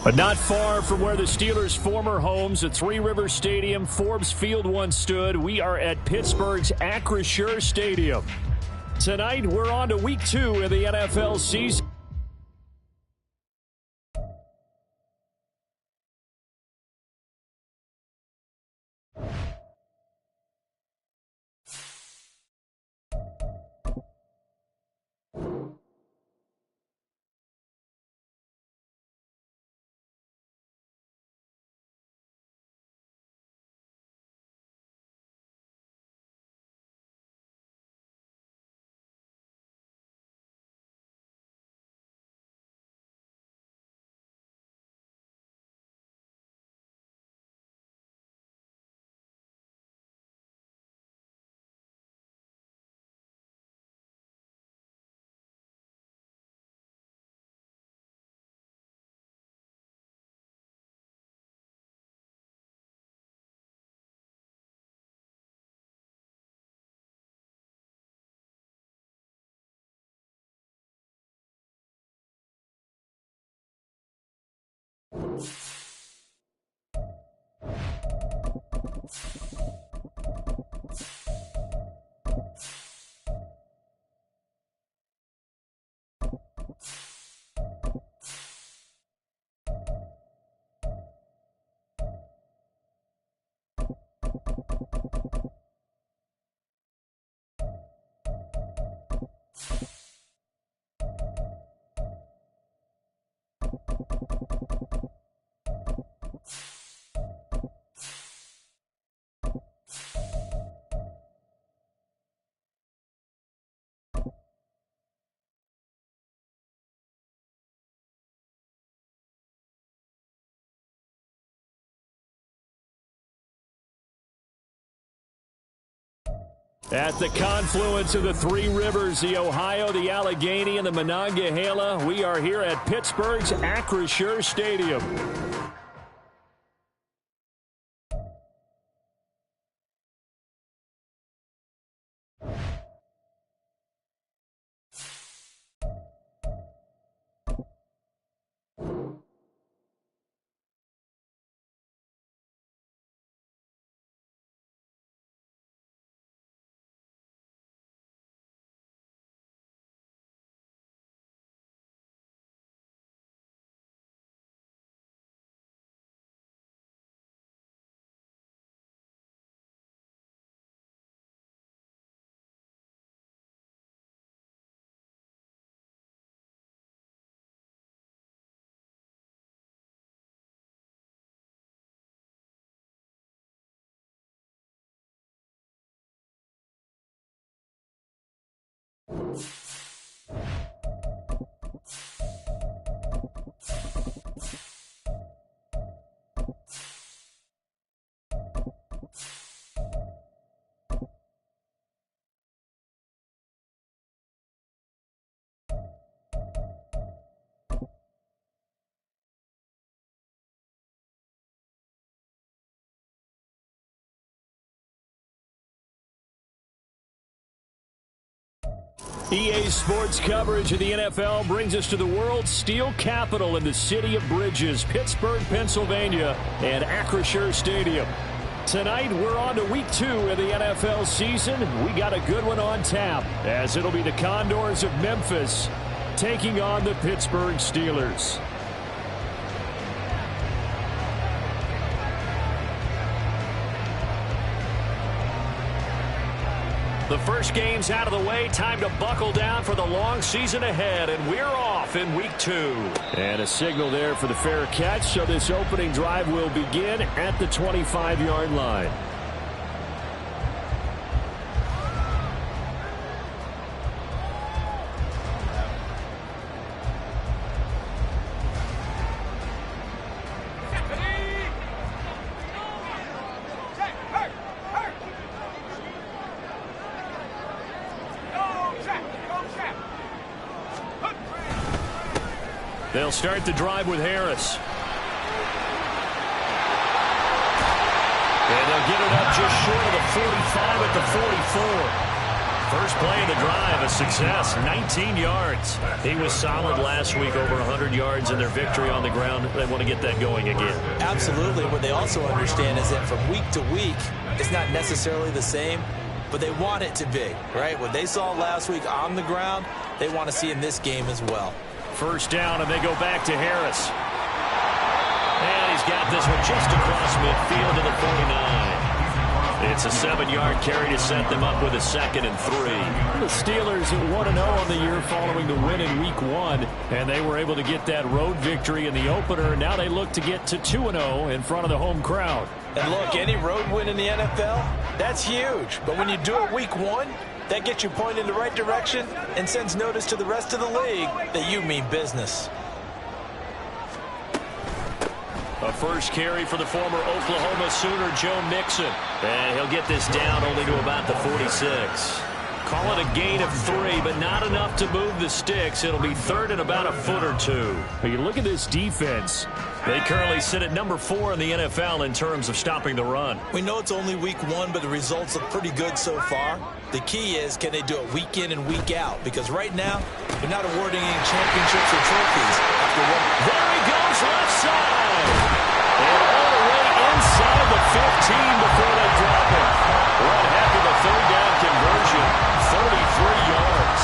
But not far from where the Steelers' former homes at Three Rivers Stadium, Forbes Field once stood, we are at Pittsburgh's Acrisure Stadium. Tonight, we're on to Week 2 of the NFL season. At the confluence of the Three Rivers, the Ohio, the Allegheny, and the Monongahela, we are here at Pittsburgh's Acrisure Stadium. EA Sports coverage of the NFL brings us to the world's steel capital in the city of bridges, Pittsburgh, Pennsylvania, and Acrisure Stadium. Tonight, we're on to Week 2 of the NFL season. We got a good one on tap, as it'll be the Condors of Memphis taking on the Pittsburgh Steelers. The first game's out of the way. Time to buckle down for the long season ahead, and we're off in Week 2. And a signal there for the fair catch, so this opening drive will begin at the 25-yard line. They'll start the drive with Harris. And they'll get it up just short of the 45 at the 44. First play of the drive, a success, 19 yards. He was solid last week, over 100 yards in their victory on the ground. They want to get that going again. Absolutely. What they also understand is that from week to week, it's not necessarily the same, but they want it to be, right? What they saw last week on the ground, they want to see in this game as well. First down, and they go back to Harris. And he's got this one just across midfield to the 49. It's a 7-yard carry to set them up with a 2nd and 3. The Steelers 1-0 on the year following the win in Week 1, and they were able to get that road victory in the opener. Now they look to get to 2-0 in front of the home crowd. And look, any road win in the NFL, that's huge. But when you do it Week 1, that gets you pointed in the right direction and sends notice to the rest of the league that you mean business. A first carry for the former Oklahoma Sooner, Joe Mixon. And he'll get this down only to about the 46. Call it a gain of 3, but not enough to move the sticks. It'll be 3rd and about a foot or 2. When you look at this defense, they currently sit at number 4 in the NFL in terms of stopping the run. We know it's only Week 1, but the results look pretty good so far. The key is, can they do it week in and week out? Because right now, they're not awarding any championships or trophies after one. There he goes, left side. And all the way inside the 15 before they drop it. One heck of a third down conversion, 33 yards.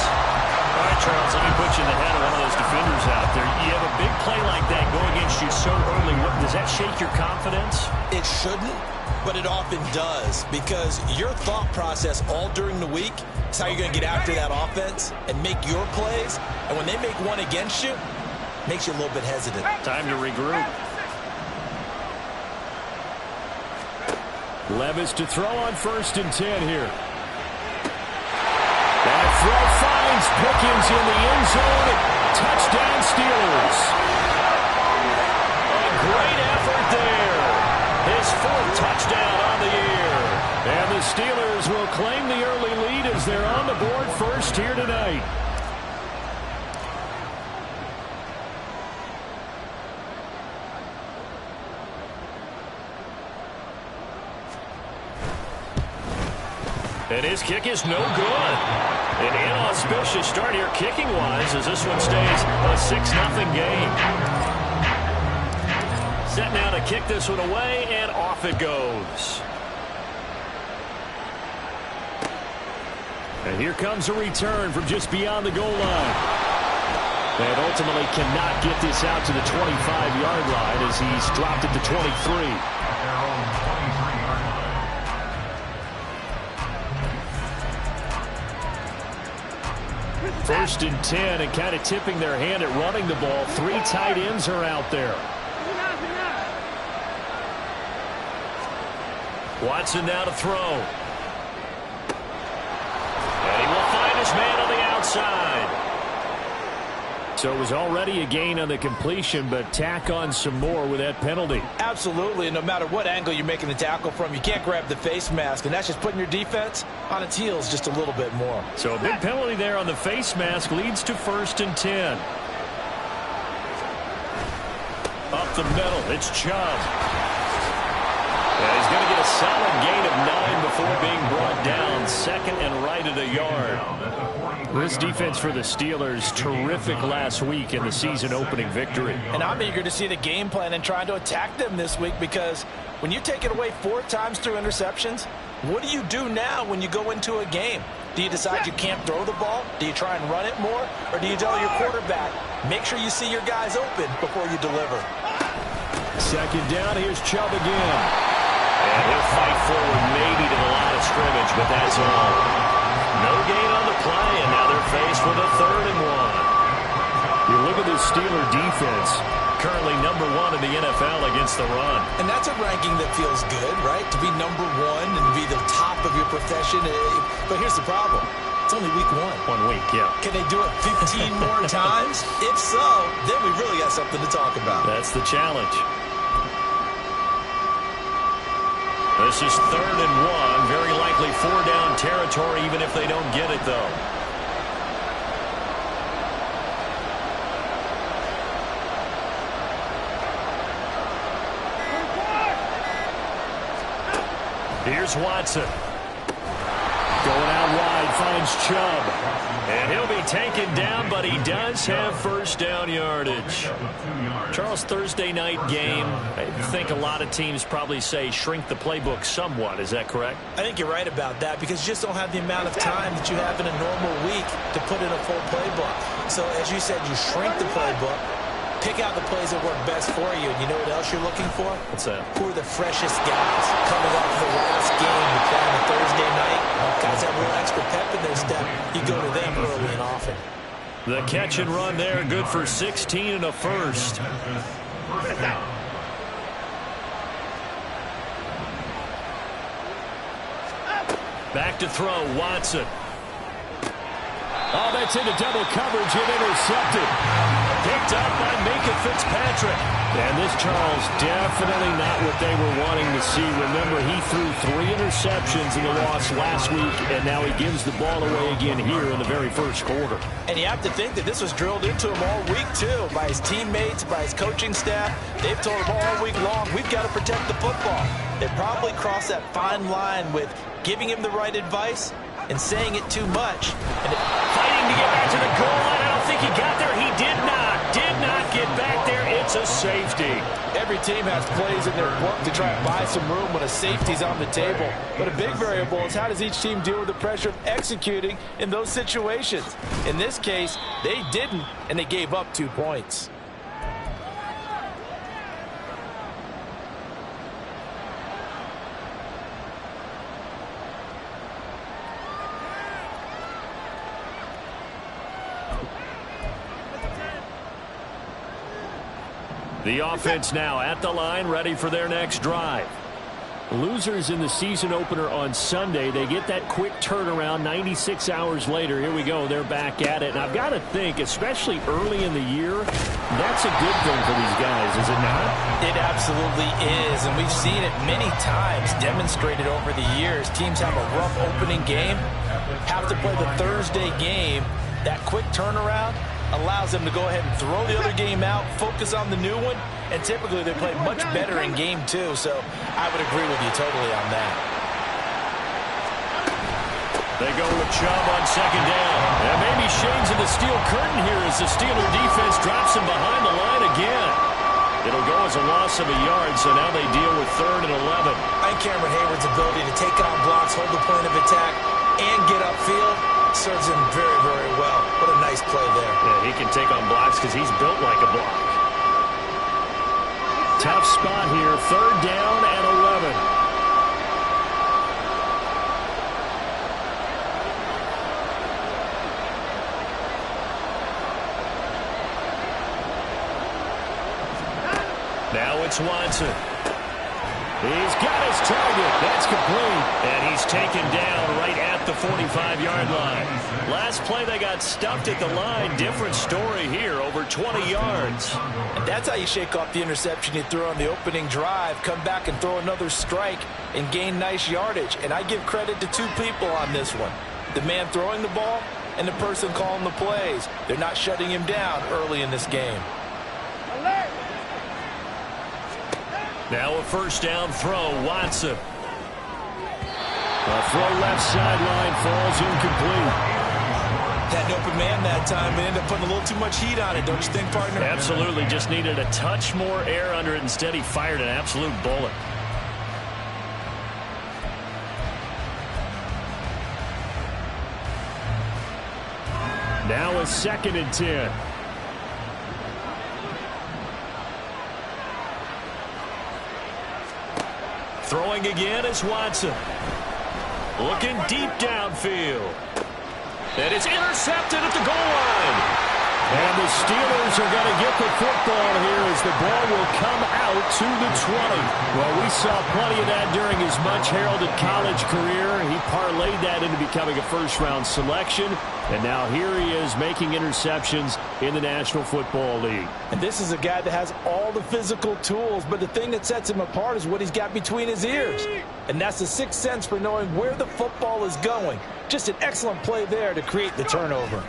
All right, Charles, let me put you in the head of one of those defenders out there. You have a big play like that go against you so early. Does that shake your confidence? It shouldn't, but it often does, because your thought process all during the week is how you're going to get after that offense and make your plays. And when they make one against you, it makes you a little bit hesitant. Time to regroup. Levis to throw on 1st and 10 here. That throw finds Pickens in the end zone. Touchdown Steelers. A great effort there. His 4th touchdown on the year. And the Steelers will claim the early lead as they're on the board first here tonight. And his kick is no good. An inauspicious start here kicking-wise as this one stays a 6-0 game. Set now to kick this one away, and off it goes. And here comes a return from just beyond the goal line. And ultimately cannot get this out to the 25-yard line as he's dropped it to 23. First and 10, and kind of tipping their hand at running the ball. 3 tight ends are out there. Watson now to throw. And he will find his man on the outside. So it was already a gain on the completion, but tack on some more with that penalty. Absolutely. No matter what angle you're making the tackle from, you can't grab the face mask, and that's just putting your defense on its heels just a little bit more. So a big penalty there on the face mask leads to 1st and 10. Up the middle, it's Chubb. And he's going to get a solid gain of 9 before being brought down. 2nd and right at a yard. This defense for the Steelers, terrific last week in the season-opening victory. And I'm eager to see the game plan and trying to attack them this week, because when you take it away 4 times through interceptions, what do you do now when you go into a game? Do you decide you can't throw the ball? Do you try and run it more? Or do you tell your quarterback, make sure you see your guys open before you deliver? 2nd down, here's Chubb again. And he'll fight forward maybe to the line of scrimmage, but that's all. No gain on the play, and now they're faced with a 3rd and 1. You look at this Steeler defense, currently number 1 in the NFL against the run. And that's a ranking that feels good, right? To be number 1 and be the top of your profession. But here's the problem. It's only week 1. 1 week, yeah. Can they do it 15 more times? If so, then we really got something to talk about. That's the challenge. This is 3rd and 1. Very likely 4-down territory, even if they don't get it, though. Here's Watson. Going out wide, finds finds Chubb. And he'll be taken down, but he does have first down yardage. Charles, Thursday night game, I think a lot of teams probably say shrink the playbook somewhat. Is that correct? I think you're right about that because you just don't have the amount of time that you have in a normal week to put in a full playbook. So as you said, you shrink the playbook, pick out the plays that work best for you. And you know what else you're looking for? What's that? Who are the freshest guys coming off the last game you play on a Thursday night? Guys have real extra pep in their step. You go to them early and often. The catch and run there, good for 16 and a first. Back to throw, Watson. Oh, that's into double coverage and intercepted. Picked up by Minka Fitzpatrick. And this, Charles, definitely not what they were wanting to see. Remember, he threw 3 interceptions in the loss last week, and now he gives the ball away again here in the very first quarter. And you have to think that this was drilled into him all week, too, by his teammates, by his coaching staff. They've told him all week long, we've got to protect the football. They probably crossed that fine line with giving him the right advice and saying it too much. And fighting to get back to the goal line. I don't think he got there. He did not get back there. It's a safety. Every team has plays in their book to try and buy some room when a safety's on the table. But a big variable is how does each team deal with the pressure of executing in those situations. In this case, they didn't, and they gave up 2 points. The offense now at the line, ready for their next drive. Losers in the season opener on Sunday. They get that quick turnaround 96 hours later. Here we go. They're back at it. And I've got to think, especially early in the year, that's a good thing for these guys, is it not? It absolutely is. And we've seen it many times demonstrated over the years. Teams have a rough opening game, have to play the Thursday game. That quick turnaround allows them to go ahead and throw the other game out, focus on the new one, and typically they play much better in game 2. So I would agree with you totally on that. They go with Chubb on second down. And maybe shades of the steel curtain here as the Steeler defense drops him behind the line again. It'll go as a loss of a yard, so now they deal with 3rd and 11. I think Cameron Hayward's ability to take on blocks, hold the point of attack, and get upfield serves him very, very well. What a nice play there. Yeah, he can take on blocks because he's built like a block. Tough spot here. 3rd down and 11. Now it's Watson. He's got his target. That's complete. And he's taken down right at the 45-yard line. Last play, they got stuffed at the line. Different story here, over 20 yards. And that's how you shake off the interception you threw on the opening drive, come back and throw another strike and gain nice yardage. And I give credit to 2 people on this one. The man throwing the ball and the person calling the plays. They're not shutting him down early in this game. Now a first down throw, Watson. A throw left sideline falls incomplete. Had an open man that time, but ended up putting a little too much heat on it, don't you think, partner? Absolutely, just needed a touch more air under it. Instead, he fired an absolute bullet. Now a 2nd and 10. Throwing again is Watson. Looking deep downfield. And it's intercepted at the goal line. And the Steelers are going to get the football here as the ball will come out to the 20. Well, we saw plenty of that during his much-heralded college career. He parlayed that into becoming a first-round selection. And now here he is making interceptions in the National Football League. And this is a guy that has all the physical tools, but the thing that sets him apart is what he's got between his ears. And that's the sixth sense for knowing where the football is going. Just an excellent play there to create the turnover.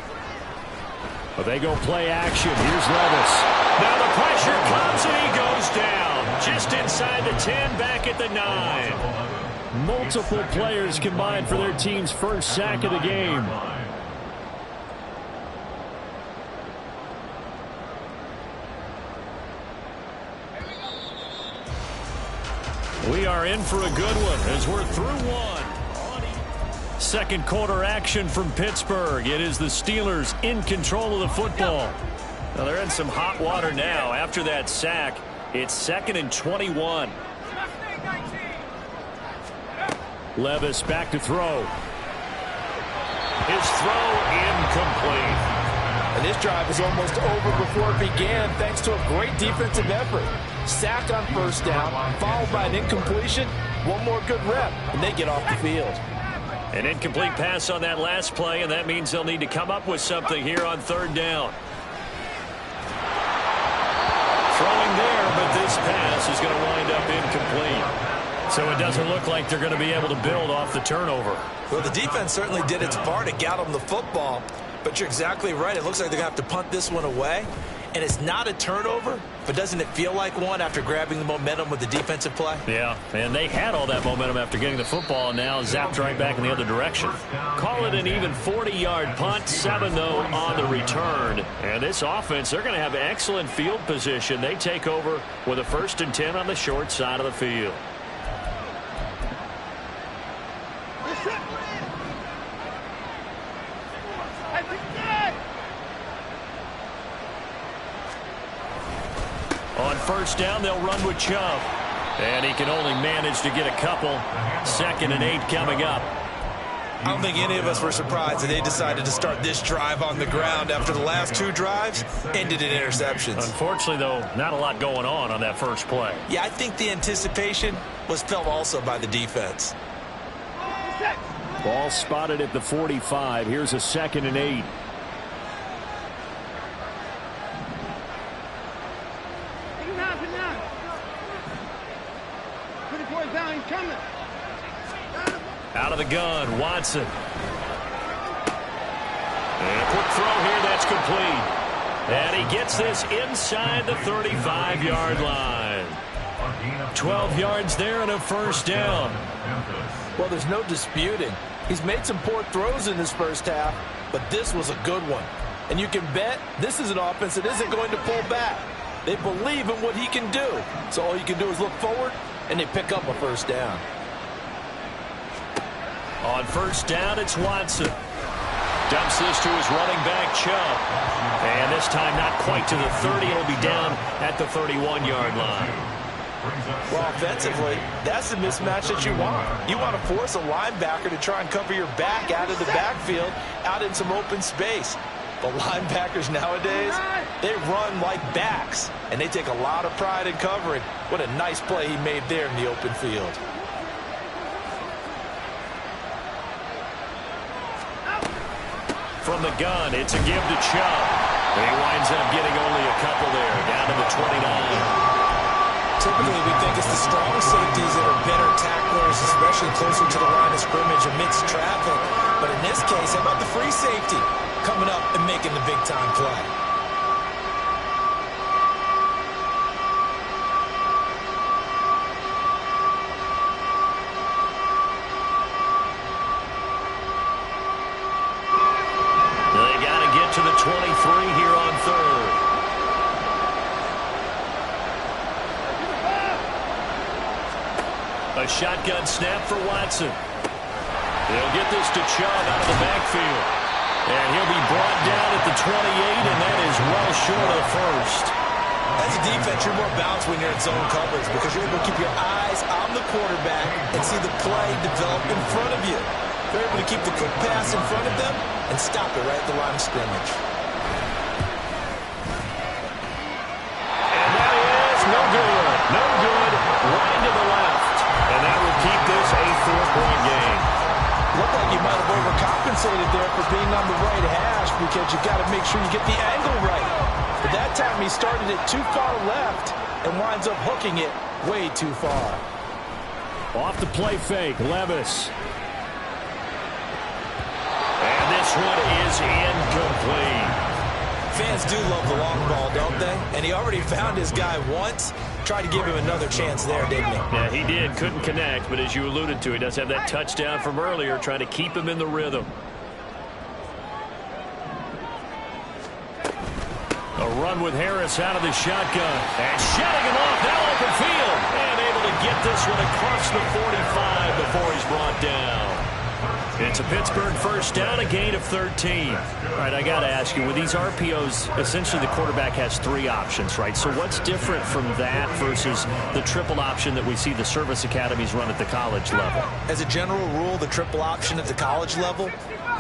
Well, they go play action. Here's Levis. Now the pressure comes and he goes down. Just inside the 10, back at the 9. Multiple players combined for their team's first sack of the game. We are in for a good one as we're through one. Second quarter action from Pittsburgh. It is the Steelers in control of the football. Now they're in some hot water now. After that sack, it's 2nd and 21. Levis back to throw. His throw incomplete. And this drive is almost over before it began thanks to a great defensive effort. Sack on first down, followed by an incompletion. One more good rep, and they get off the field. An incomplete pass on that last play, and that means they'll need to come up with something here on 3rd down. Throwing there, but this pass is going to wind up incomplete. So it doesn't look like they're going to be able to build off the turnover. Well, the defense certainly did its part to get them the football, but you're exactly right. It looks like they're going to have to punt this one away, and it's not a turnover, but doesn't it feel like one after grabbing the momentum with the defensive play? Yeah, and they had all that momentum after getting the football, and now zapped right back in the other direction. Call it an even 40-yard punt, 7 though on the return. And this offense, they're going to have excellent field position. They take over with a 1st and 10 on the short side of the field. On 1st down, they'll run with Chubb. And he can only manage to get a couple. 2nd and 8 coming up. I don't think any of us were surprised that they decided to start this drive on the ground after the last 2 drives ended in interceptions. Unfortunately, though, not a lot going on that first play. Yeah, I think the anticipation was felt also by the defense. Ball spotted at the 45. Here's a 2nd and 8. Out of the gun, Watson. And a quick throw here, that's complete. And he gets this inside the 35-yard line. 12 yards there and a 1st down. Well, there's no disputing. He's made some poor throws in this first half, but this was a good one. And you can bet this is an offense that isn't going to pull back. They believe in what he can do. So all you can do is look forward, and they pick up a 1st down. On 1st down, it's Watson. Dumps this to his running back, Chubb. And this time not quite to the 30. It'll be down at the 31-yard line. Well, offensively, that's the mismatch that you want. You want to force a linebacker to try and cover your back out of the backfield, out in some open space. But linebackers nowadays, they run like backs, and they take a lot of pride in covering. What a nice play he made there in the open field. From the gun, it's a give to Chubb. He winds up getting only a couple there, down to the 29. Typically, we think it's the strong safeties that are better tacklers, especially closer to the line of scrimmage amidst traffic. But in this case, how about the free safety coming up and making the big-time play? To the 23 here on 3rd. A shotgun snap for Watson. They'll get this to Chubb out of the backfield. And he'll be brought down at the 28, and that is well short of the 1st. As a defense, you're more balanced when you're in zone coverage because you're able to keep your eyes on the quarterback and see the play develop in front of you. They're able to keep the quick pass in front of them and stop it right at the line of scrimmage. And that is no good. No good. Right to the left. And that will keep this a 4-point game. Looked like you might have overcompensated there for being on the right hash because you've got to make sure you get the angle right. But that time he started it too far left and winds up hooking it way too far. Off the play fake, Levis. And this one is incomplete. Fans do love the long ball, don't they? And he already found his guy once. Tried to give him another chance there, didn't he? Yeah, he did. Couldn't connect, but as you alluded to, he does have that touchdown from earlier, trying to keep him in the rhythm. A run with Harris out of the shotgun. And shutting him off, now open field. And able to get this one across the 45 before he's brought down. It's a Pittsburgh first down, a gain of 13. All right, I got to ask you, with these RPOs, essentially the quarterback has 3 options, right? So what's different from that versus the triple option that we see the service academies run at the college level? As a general rule, the triple option at the college level,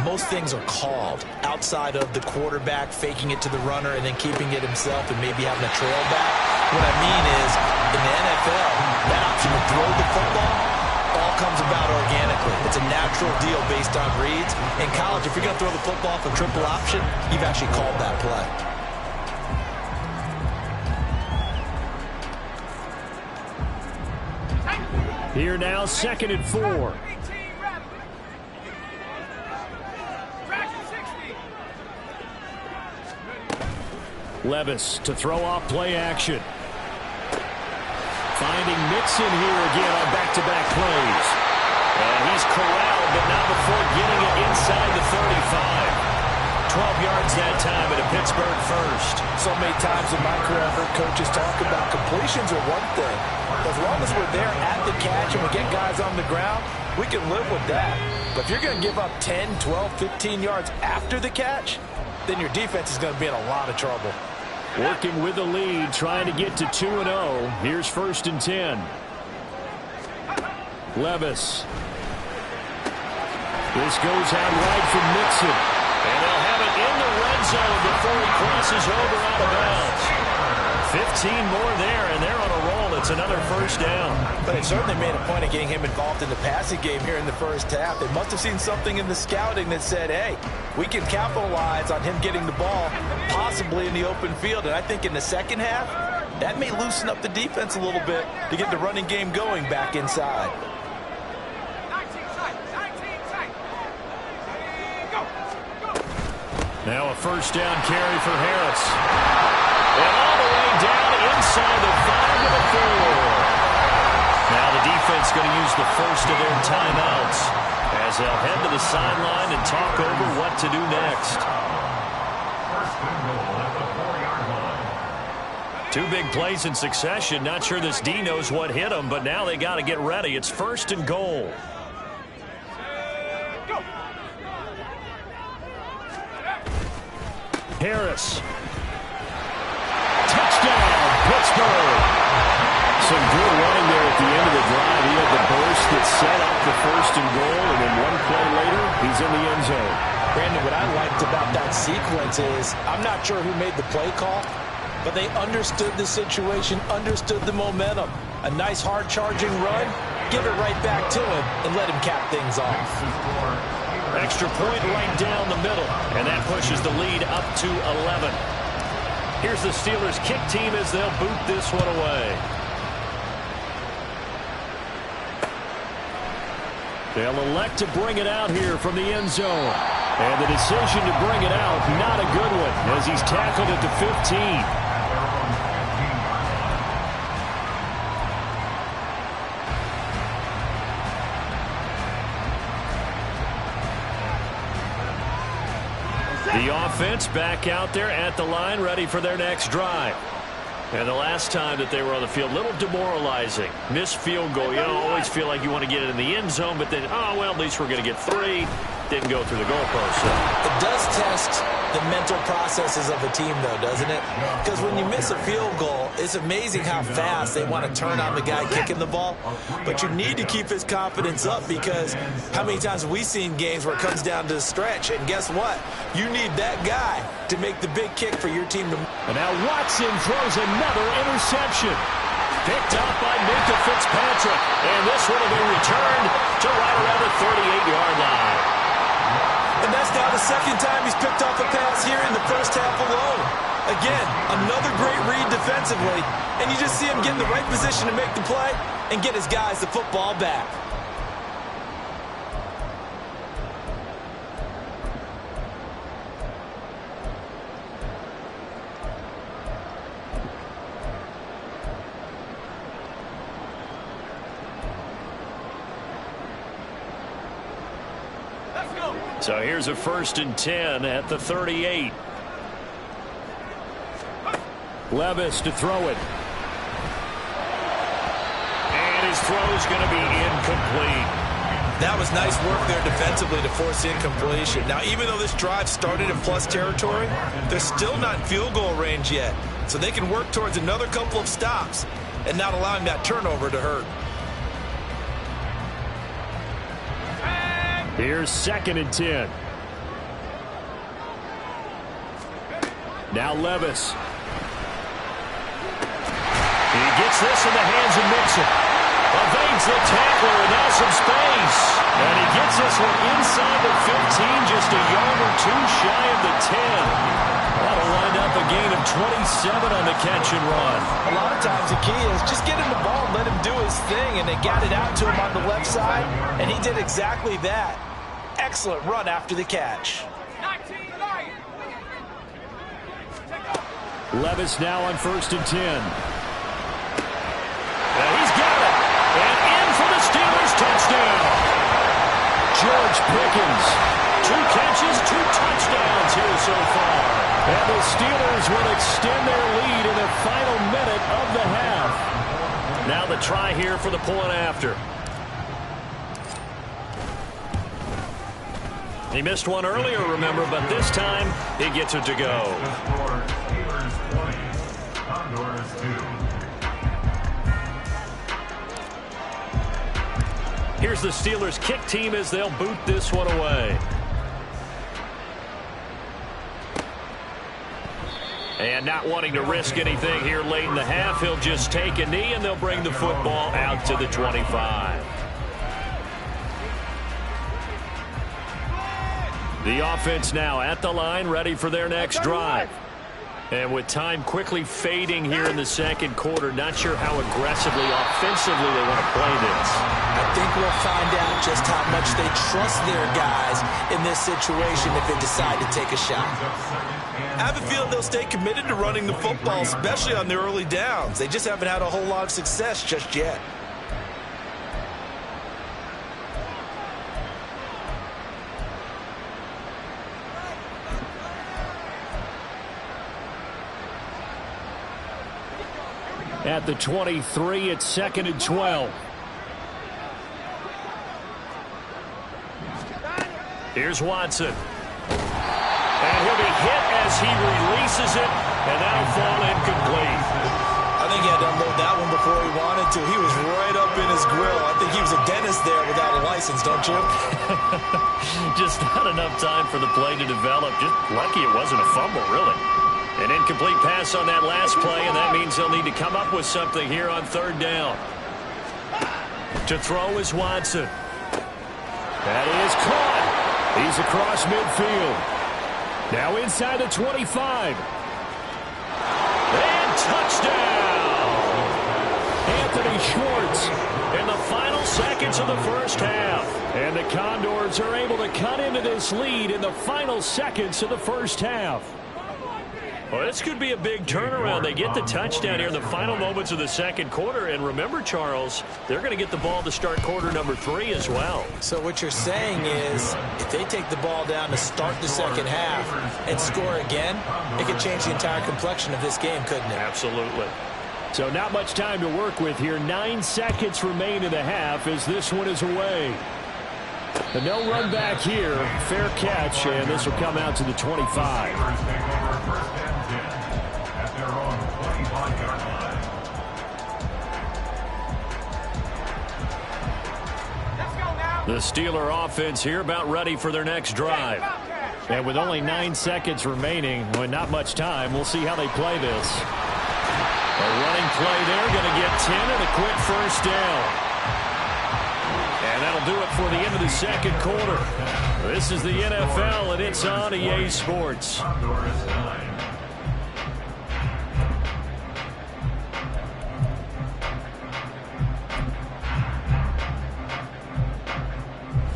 most things are called outside of the quarterback faking it to the runner and then keeping it himself and maybe having a trail back. What I mean is, in the NFL, that option to throw the football all comes about organically. It's a natural deal based on reads. In college, if you're going to throw the football for triple option, you've actually called that play. Here now, 2nd and 4. Levis to throw off play action. Finding Mixon here again on back-to-back plays. And he's corralled, but not before getting it inside the 35. 12 yards that time at a Pittsburgh first. So many times in my career, I've heard coaches talk about completions are one thing. As long as we're there at the catch and we get guys on the ground, we can live with that. But if you're going to give up 10, 12, 15 yards after the catch, then your defense is going to be in a lot of trouble. Working with the lead, trying to get to 2-0. Here's 1st and 10. Levis. This goes out right from Mixon. And they'll have it in the red zone before he crosses over out of bounds. 15 more there, and they're on a roll. It's another first down. But they certainly made a point of getting him involved in the passing game here in the first half. They must have seen something in the scouting that said, hey, we can capitalize on him getting the ball, possibly in the open field. And I think in the second half, that may loosen up the defense a little bit to get the running game going back inside. Now a first down carry for Harris. And all the way down inside the 5 to the 4. Now the defense going to use the first of their timeouts as they'll head to the sideline and talk over what to do next. 2 big plays in succession. Not sure this D knows what hit them, but now they got to get ready. It's 1st and goal. Harris. Touchdown, Pittsburgh. Some good running there at the end of the drive. He had the burst that set up the 1st and goal, and then one play later, he's in the end zone. Brandon, what I liked about that sequence is, I'm not sure who made the play call, but they understood the situation, understood the momentum. A nice hard charging run, give it right back to him, and let him cap things off. Extra point right down the middle, and that pushes the lead up to 11. Here's the Steelers kick team as they'll boot this one away. They'll elect to bring it out here from the end zone. And the decision to bring it out, not a good one, as he's tackled at the 15. The offense back out there at the line, ready for their next drive. And the last time that they were on the field, a little demoralizing. Missed field goal. You don't always feel like you want to get it in the end zone, but then, oh, well, at least we're going to get 3. Didn't go through the goalpost. So. It does test the mental processes of a team, though, doesn't it? Because when you miss a field goal, it's amazing how fast they want to turn on the guy kicking the ball. But you need to keep his confidence up, because how many times have we seen games where it comes down to the stretch? And guess what? You need that guy to make the big kick for your team to... And now Watson throws another interception. Picked up by Minka Fitzpatrick. And this one will be returned to right around the 38-yard line. And that's now the second time he's picked off a pass here in the first half alone. Again, another great read defensively. And you just see him get in the right position to make the play and get his guys the football back. So here's a 1st and 10 at the 38. Levis to throw it. And his throw is going to be incomplete. That was nice work there defensively to force incompletion. Now, even though this drive started in plus territory, they're still not in field goal range yet. So they can work towards another couple of stops and not allowing that turnover to hurt. Here's 2nd and 10. Now Levis. He gets this in the hands of Mixon. Evades the tackler, and now some space. And he gets this one inside the 15, just a yard or two shy of the 10. That'll wind up a gain of 27 on the catch and run. A lot of times the key is just get him the ball and let him do his thing, and they got it out to him on the left side, and he did exactly that. Excellent run after the catch. Levis now on 1st and 10. And he's got it. And in for the Steelers touchdown. George Pickens. 2 catches, 2 touchdowns here so far. And the Steelers will extend their lead in the final minute of the half. Now the try here for the point after. He missed one earlier, remember, but this time he gets it to go. Here's the Steelers kick team as they'll boot this one away. And not wanting to risk anything here late in the half, he'll just take a knee and they'll bring the football out to the 25. The offense now at the line, ready for their next drive. And with time quickly fading here in the 2nd quarter, not sure how aggressively, offensively they want to play this. I think we'll find out just how much they trust their guys in this situation if they decide to take a shot. I have a feeling they'll stay committed to running the football, especially on the early downs. They just haven't had a whole lot of success just yet. At the 23, it's 2nd and 12. Here's Watson. And he'll be hit as he releases it, and that'll fall incomplete. I think he had to unload that one before he wanted to. He was right up in his grill. I think he was a dentist there without a license, don't you? Just not enough time for the play to develop. Just lucky it wasn't a fumble, really. An incomplete pass on that last play, and that means he'll need to come up with something here on 3rd down. To throw is Watson. That is caught. He's across midfield. Now inside the 25. And touchdown! Anthony Schwartz in the final seconds of the 1st half. And the Condors are able to cut into this lead in the final seconds of the 1st half. Well, this could be a big turnaround. They get the touchdown here in the final moments of the 2nd quarter. And remember, Charles, they're going to get the ball to start quarter number 3 as well. So what you're saying is if they take the ball down to start the 2nd half and score again, it could change the entire complexion of this game, couldn't it? Absolutely. So not much time to work with here. 9 seconds remain in the half as this one is away. But no run back here. Fair catch, and this will come out to the 25. The Steeler offense here about ready for their next drive. And with only 9 seconds remaining, well, not much time, we'll see how they play this. A running play there, going to get 10 and a quick 1st down. And that'll do it for the end of the 2nd quarter. This is the NFL, and it's on EA Sports.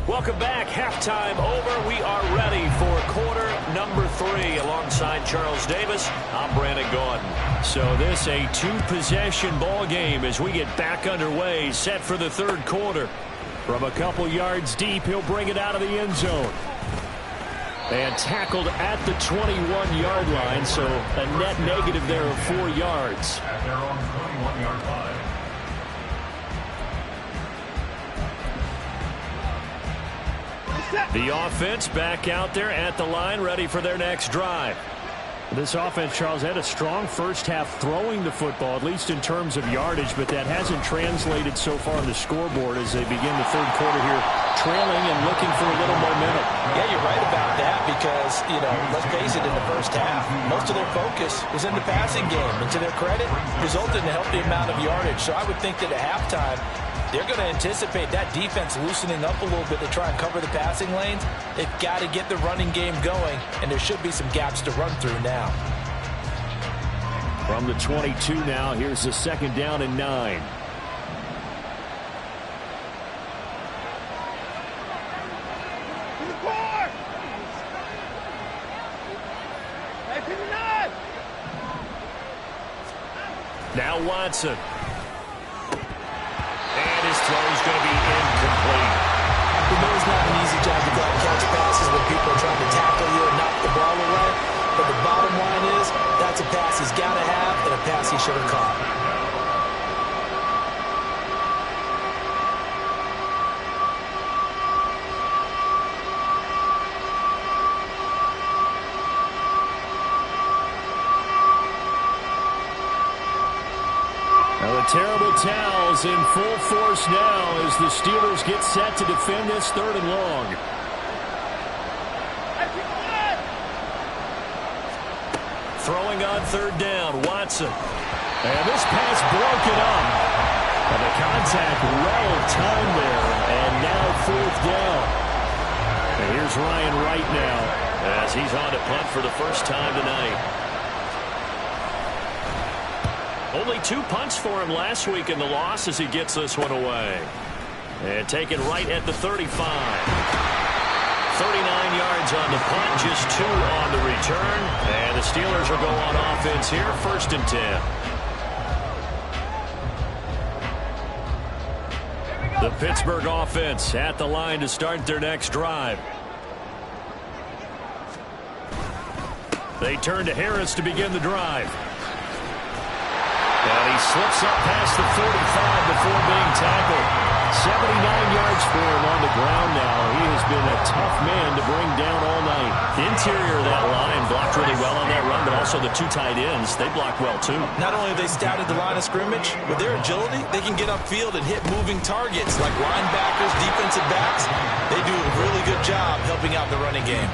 Welcome back. Halftime over. We are ready for quarter number 3. Alongside Charles Davis, I'm Brandon Gordon. So this a 2-possession ball game as we get back underway, set for the 3rd quarter. From a couple yards deep, he'll bring it out of the end zone. And tackled at the 21-yard line, so a net negative there of 4 yards. At their own 21-yard line. The offense back out there at the line, ready for their next drive. This offense, Charles, had a strong first half throwing the football, at least in terms of yardage, but that hasn't translated so far on the scoreboard as they begin the third quarter here, trailing and looking for a little momentum. Yeah, you're right about that because, let's face it, in the first half, most of their focus was in the passing game. And to their credit, resulted in a healthy amount of yardage. So I would think that at halftime, they're going to anticipate that defense loosening up a little bit to try and cover the passing lanes. They've got to get the running game going, and there should be some gaps to run through now. From the 22 now, here's the second down and 9. Now Watson. And his throw is going to be incomplete. We know it's not an easy job to go out and catch passes when people are trying to tackle you and knock the ball away. But the bottom line is, that's a pass he's got to have and a pass he should have caught. Terrible towels in full force now as the Steelers get set to defend this 3rd and long. Throwing on 3rd down, Watson. And this pass broken up. And the contact well timed there. And now 4th down. And here's Ryan Wright now as he's on to punt for the first time tonight. Only 2 punts for him last week in the loss as he gets this one away. And taken right at the 35. 39 yards on the punt, just 2 on the return. And the Steelers will go on offense here, 1st and 10. The Pittsburgh offense at the line to start their next drive. They turn to Harris to begin the drive. And he slips up past the 45 before being tackled. 79 yards for him on the ground now. He has been a tough man to bring down all night. The interior of that line blocked really well on that run, but also the 2 tight ends, they blocked well too. Not only have they scouted the line of scrimmage, with their agility, they can get upfield and hit moving targets like linebackers, defensive backs. They do a really good job helping out the running game.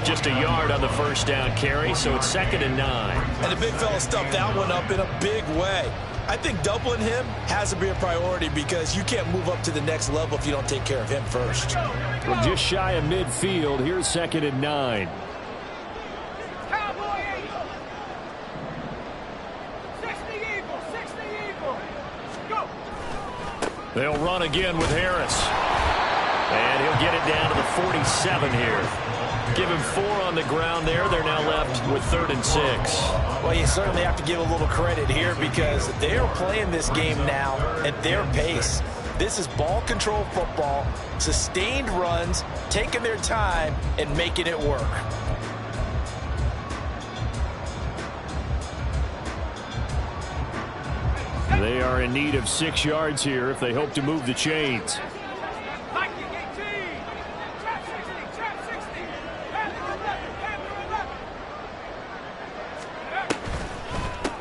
Just a yard on the first down carry, so it's 2nd and 9. And the big fella stuffed that one up in a big way. I think doubling him has to be a priority because you can't move up to the next level if you don't take care of him first. Well, just shy of midfield. Here's 2nd and 9. They'll run again with Harris. And he'll get it down to the 47 here. Give him 4 on the ground there. They're now left with 3rd and 6. Well, you certainly have to give a little credit here because they're playing this game now at their pace. This is ball control football, sustained runs, taking their time, and making it work. They are in need of 6 yards here if they hope to move the chains.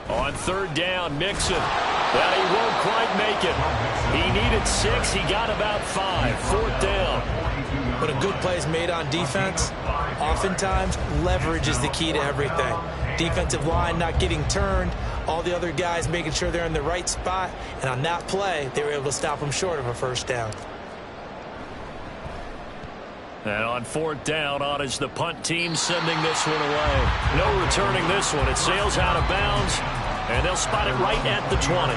On 3rd down, Mixon. Well, he won't quite make it. He needed 6. He got about 5. 4th down. But a good play is made on defense. Oftentimes, leverage is the key to everything. Defensive line not getting turned. All the other guys making sure they're in the right spot. And on that play, they were able to stop them short of a 1st down. And on 4th down, on is the punt team sending this one away. No returning this one. It sails out of bounds, and they'll spot it right at the 20.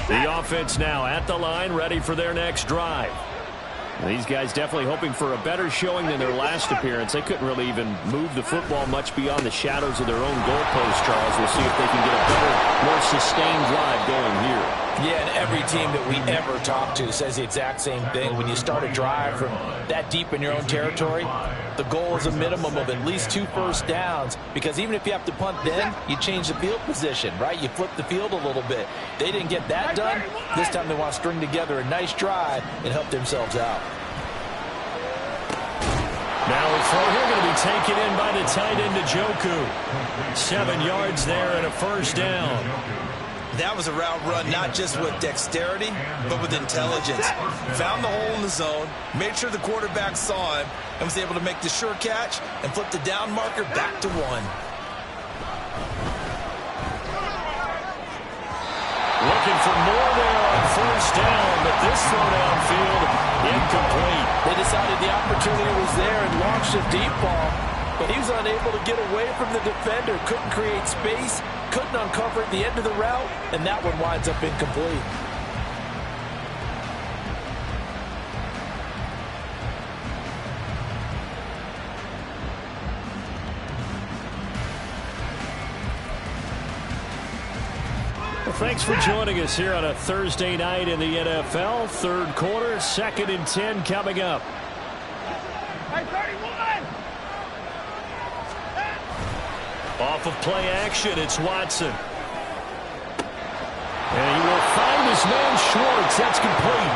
The offense now at the line, ready for their next drive. These guys definitely hoping for a better showing than their last appearance. They couldn't really even move the football much beyond the shadows of their own goalpost, Charles. We'll see if they can get a better, more sustained drive going here. Yeah, and every team that we ever talk to says the exact same thing. When you start a drive from that deep in your own territory, the goal is a minimum of at least 2 first downs, because even if you have to punt then, you change the field position, right? You flip the field a little bit. They didn't get that done. This time they want to string together a nice drive and help themselves out. Now a throw here going to be taken in by the tight end Njoku. 7 yards there and a first down. That was a route run not just with dexterity, but with intelligence. Found the hole in the zone, made sure the quarterback saw him, and was able to make the sure catch and flip the down marker back to 1. Looking for more there on first down, but this throw downfield incomplete. They decided the opportunity was there and launched a deep ball, but he was unable to get away from the defender, couldn't create space, couldn't uncover at the end of the route, and that one winds up incomplete. Well, thanks for joining us here on a Thursday night in the NFL. Third quarter, 2nd and 10 coming up. Off of play action, it's Watson. And he will find his man Schwartz. That's complete.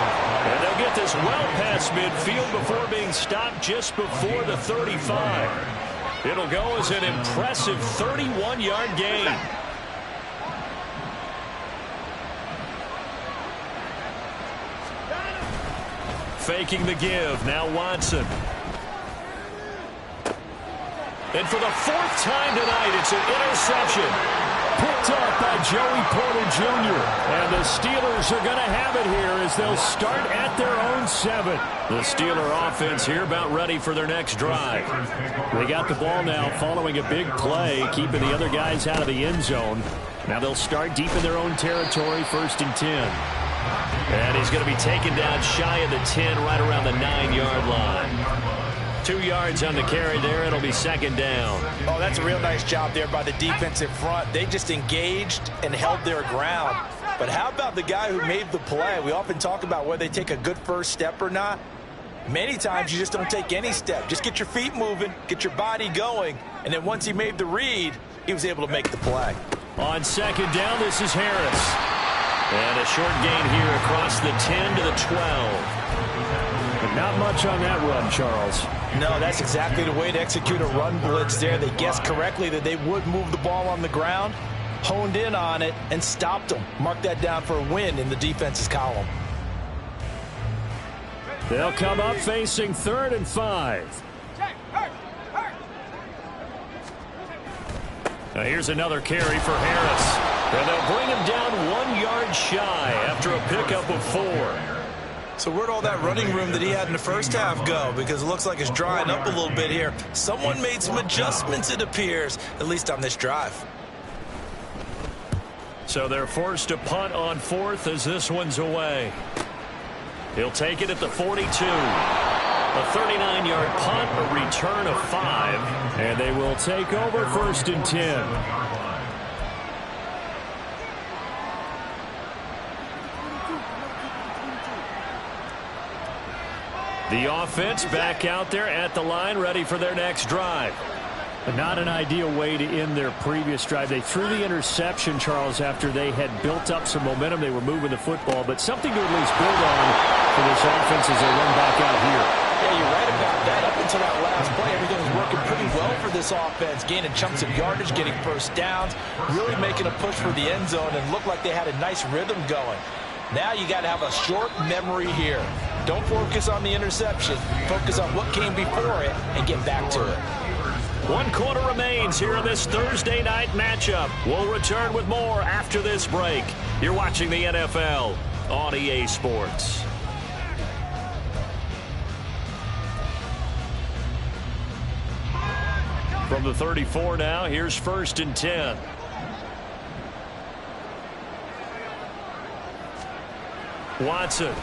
And they'll get this well past midfield before being stopped just before the 35. It'll go as an impressive 31-yard gain. Faking the give. Now Watson. And for the 4th time tonight, it's an interception. Picked up by Joey Porter Jr. And the Steelers are going to have it here as they'll start at their own 7. The Steeler offense here about ready for their next drive. They got the ball now following a big play, keeping the other guys out of the end zone. Now they'll start deep in their own territory, 1st and 10. And he's going to be taken down shy of the 10, right around the 9-yard line. 2 yards on the carry there. It'll be 2nd down. Oh, that's a real nice job there by the defensive front. They just engaged and held their ground. But how about the guy who made the play? We often talk about whether they take a good first step or not. Many times you just don't take any step. Just get your feet moving, get your body going, and then once he made the read, he was able to make the play. On 2nd down, this is Harris. And a short gain here across the 10 to the 12. But not much on that run, Charles. No, that's exactly the way to execute a run blitz there. They guessed correctly that they would move the ball on the ground, honed in on it, and stopped them. Mark that down for a win in the defense's column. They'll come up facing 3rd and 5. Now here's another carry for Harris. And they'll bring him down 1 yard shy after a pickup of 4. So where'd all that running room that he had in the first half go? Because it looks like it's drying up a little bit here. Someone made some adjustments, it appears, at least on this drive. So they're forced to punt on 4th as this one's away. He'll take it at the 42. A 39-yard punt, a return of 5. And they will take over 1st and 10. The offense back out there at the line, ready for their next drive. But not an ideal way to end their previous drive. They threw the interception, Charles, after they had built up some momentum. They were moving the football, but something to at least build on for this offense as they run back out here. Yeah, you're right about that. Up until that last play, everything was working pretty well for this offense. Gaining chunks of yardage, getting first downs, really making a push for the end zone, and looked like they had a nice rhythm going. Now you got to have a short memory here. Don't focus on the interception. Focus on what came before it and get back to it. 1 quarter remains here in this Thursday night matchup. We'll return with more after this break. You're watching the NFL on EA Sports. From the 34 now, here's 1st and 10. Watson.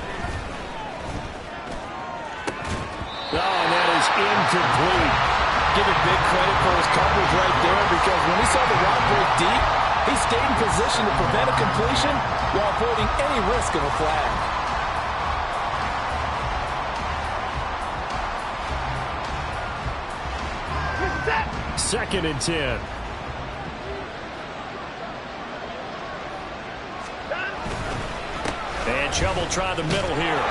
Oh, and that is incomplete. Give it big credit for his coverage right there, because when he saw the route break deep, he stayed in position to prevent a completion while avoiding any risk of a flag. Second and 10. And trouble trying the middle here.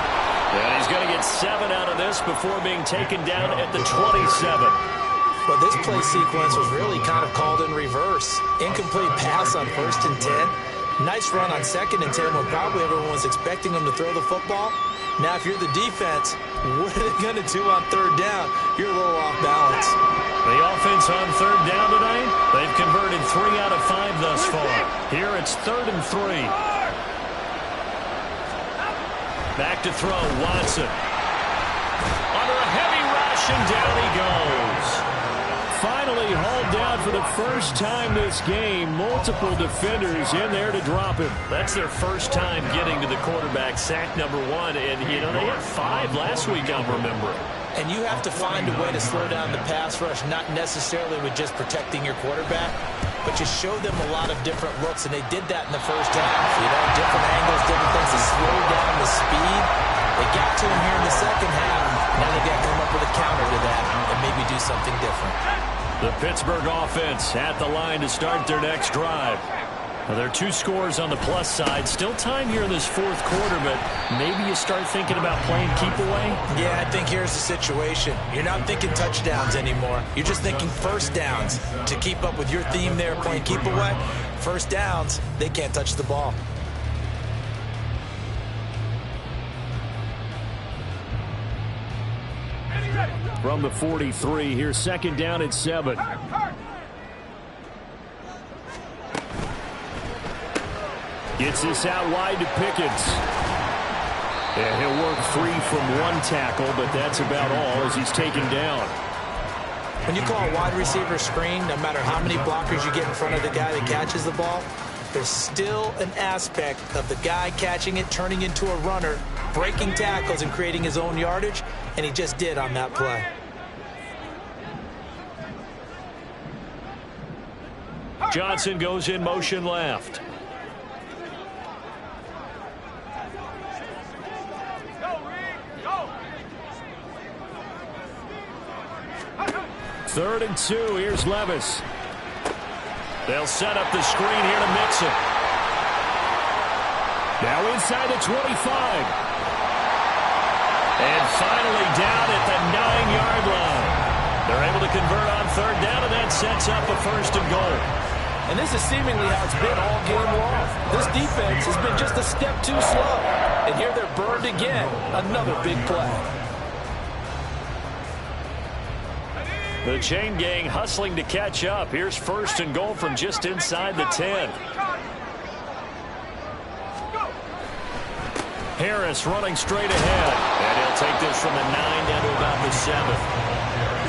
And he's going to get 7 out of this before being taken down at the 27. Well, this play sequence was really kind of called in reverse. Incomplete pass on 1st and 10. Nice run on 2nd and 10 when probably everyone was expecting him to throw the football. Now, if you're the defense, what are they going to do on 3rd down? You're a little off balance. The offense on 3rd down tonight, they've converted 3 out of 5 thus far. Here it's 3rd and 3. Back to throw, Watson. Under a heavy rush, and down he goes. Finally hauled down for the first time this game. Multiple defenders in there to drop him. That's their first time getting to the quarterback, sack number 1. And, you know, they had 5 last week, I'm remembering. And you have to find a way to slow down the pass rush, not necessarily with just protecting your quarterback, but you show them a lot of different looks, and they did that in the first half. You know, different angles, different things to slow down the speed. They got to him here in the second half. Now they got to come up with a counter to that and maybe do something different. The Pittsburgh offense at the line to start their next drive. Well, there are 2 scores on the plus side. Still time here in this 4th quarter, but maybe you start thinking about playing keep away? Yeah, I think here's the situation. You're not thinking touchdowns anymore. You're just thinking first downs. To keep up with your theme there, playing keep away, first downs, they can't touch the ball. From the 43, here's 2nd down at 7. Gets this out wide to Pickens. And he'll work 3 from 1 tackle, but that's about all as he's taken down. When you call a wide receiver screen, no matter how many blockers you get in front of the guy that catches the ball, there's still an aspect of the guy catching it, turning into a runner, breaking tackles and creating his own yardage, and he just did on that play. Johnson goes in motion left. Third and 2. Here's Levis. They'll set up the screen here to Mixon. Now inside the 25. And finally down at the 9-yard line. They're able to convert on 3rd down, and that sets up a 1st and goal. And this is seemingly how it's been all game long. This defense has been just a step too slow. And here they're burned again. Another big play. The chain gang hustling to catch up. Here's 1st and goal from just inside the 10. Harris running straight ahead. And he'll take this from the 9 down to about the 7.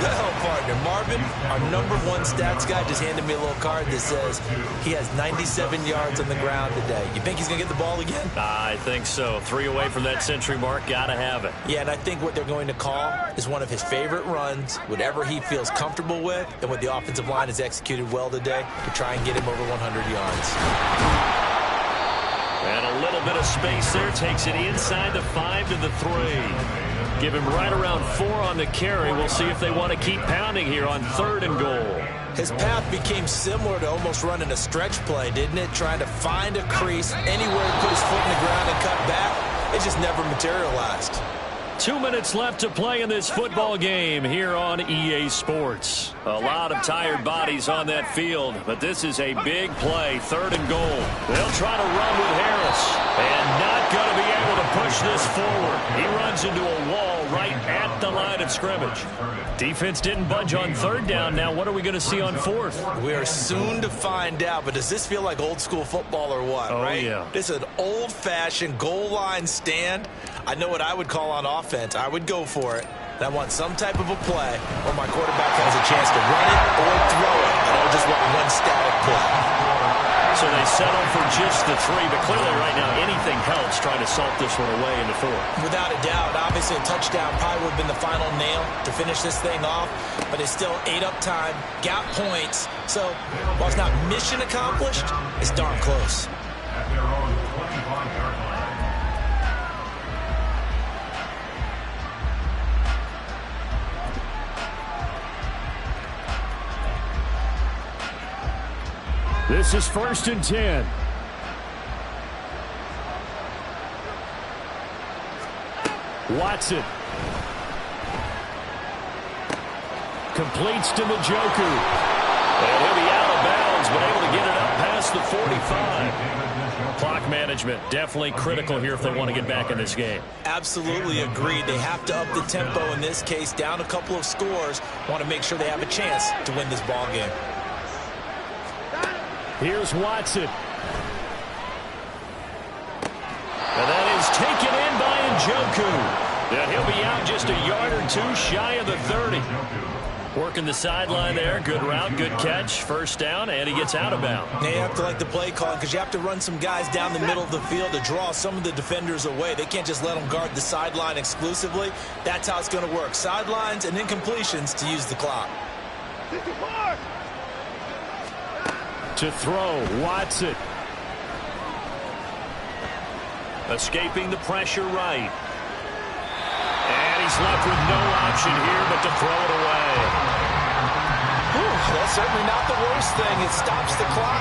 Well, partner, Marvin, our #1 stats guy just handed me a little card that says he has 97 yards on the ground today. You think he's going to get the ball again? I think so. 3 away from that century mark. Got to have it. Yeah, and I think what they're going to call is one of his favorite runs, whatever he feels comfortable with, and what the offensive line has executed well today to try and get him over 100 yards. And a little bit of space there. Takes it inside the 5 to the 3. Give him right around 4 on the carry. We'll see if they want to keep pounding here on 3rd and goal. His path became similar to almost running a stretch play, didn't it? Trying to find a crease, anywhere to put his foot in the ground and cut back. It just never materialized. 2 minutes left to play in this football game here on EA Sports. A lot of tired bodies on that field, but this is a big play, 3rd and goal. They'll try to run with Harris, and not going to be able to push this forward. He runs into a wall right at the line of scrimmage. Defense didn't budge on 3rd down. Now what are we going to see on 4th? We are soon to find out, but does this feel like old school football or what, right? Yeah. This is an old-fashioned goal line stand. I know what I would call on offense. I would go for it. And I want some type of a play where my quarterback has a chance to run it or throw it. I don't just want one static play. So they settle for just the 3, but clearly right now anything helps trying to salt this one away in the 4th. Without a doubt, obviously a touchdown probably would have been the final nail to finish this thing off, but it's still ate up time, got points. So while it's not mission accomplished, it's darn close. At their own 25-yard line. This is 1st and 10. Watson. Completes to Njoku. And he'll be out of bounds, but able to get it up past the 45. Clock management, definitely critical here if they want to get back in this game. Absolutely agreed. They have to up the tempo in this case, down a couple of scores. Want to make sure they have a chance to win this ball game. Here's Watson. And that is taken in by Njoku. And he'll be out just a yard or 2 shy of the 30. Working the sideline there. Good route, good catch. 1st down, and he gets out of bounds. They have to like the play calling because you have to run some guys down the middle of the field to draw some of the defenders away. They can't just let them guard the sideline exclusively. That's how it's going to work. Sidelines and incompletions to use the clock. To throw, Watson. Escaping the pressure right. And he's left with no option here but to throw it away. Whew, that's certainly not the worst thing. It stops the clock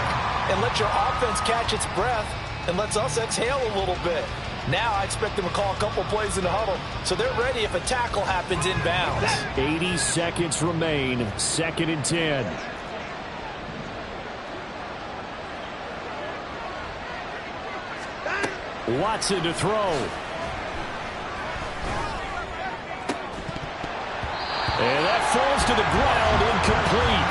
and lets your offense catch its breath and lets us exhale a little bit. Now I expect them to call a couple plays in the huddle so they're ready if a tackle happens inbounds. 80 seconds remain. 2nd and 10. Watson to throw. And that falls to the ground, incomplete.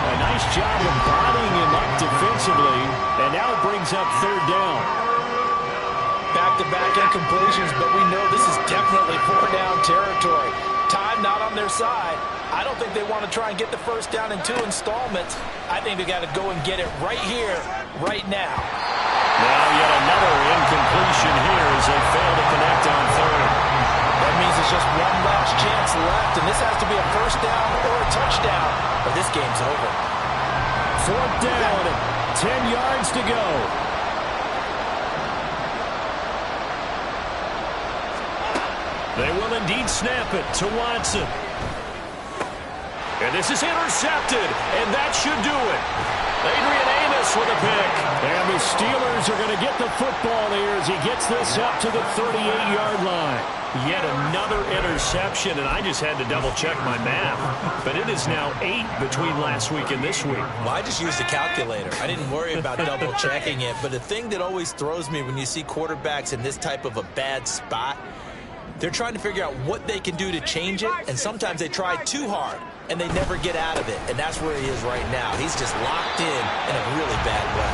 A nice job of bodying him up defensively, and now it brings up 3rd down. Back-to-back incompletions, but we know this is definitely 4-down territory. Time not on their side. I don't think they want to try and get the 1st down in 2 installments. I think they got to go and get it right here, right now. Now yet another incompletion here as they fail to connect on 3rd. That means it's just one last chance left, and this has to be a 1st down or a touchdown, or this game's over. 4th down, 10 yards to go. They will indeed snap it to Watson. And this is intercepted, and that should do it. Adrian Amos with a pick. And the Steelers are going to get the football here as he gets this up to the 38-yard line. Yet another interception, and I just had to double-check my math. But it is now 8 between last week and this week. Well, I just used a calculator. I didn't worry about double-checking it. But the thing that always throws me when you see quarterbacks in this type of a bad spot, they're trying to figure out what they can do to change it, and sometimes they try too hard, and they never get out of it. And that's where he is right now. He's just locked in a really bad way.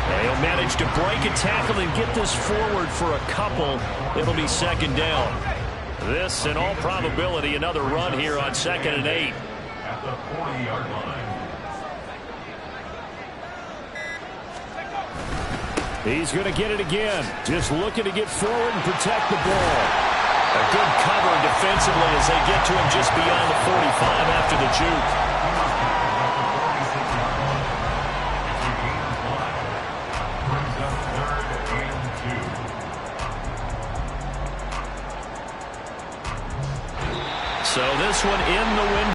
And he'll manage to break a tackle and get this forward for a couple. It'll be 2nd down. This, in all probability, another run here on 2nd and 8. At the 40-yard line. He's going to get it again. Just looking to get forward and protect the ball. A good cover defensively as they get to him just beyond the 45 after the juke. So this one in the win.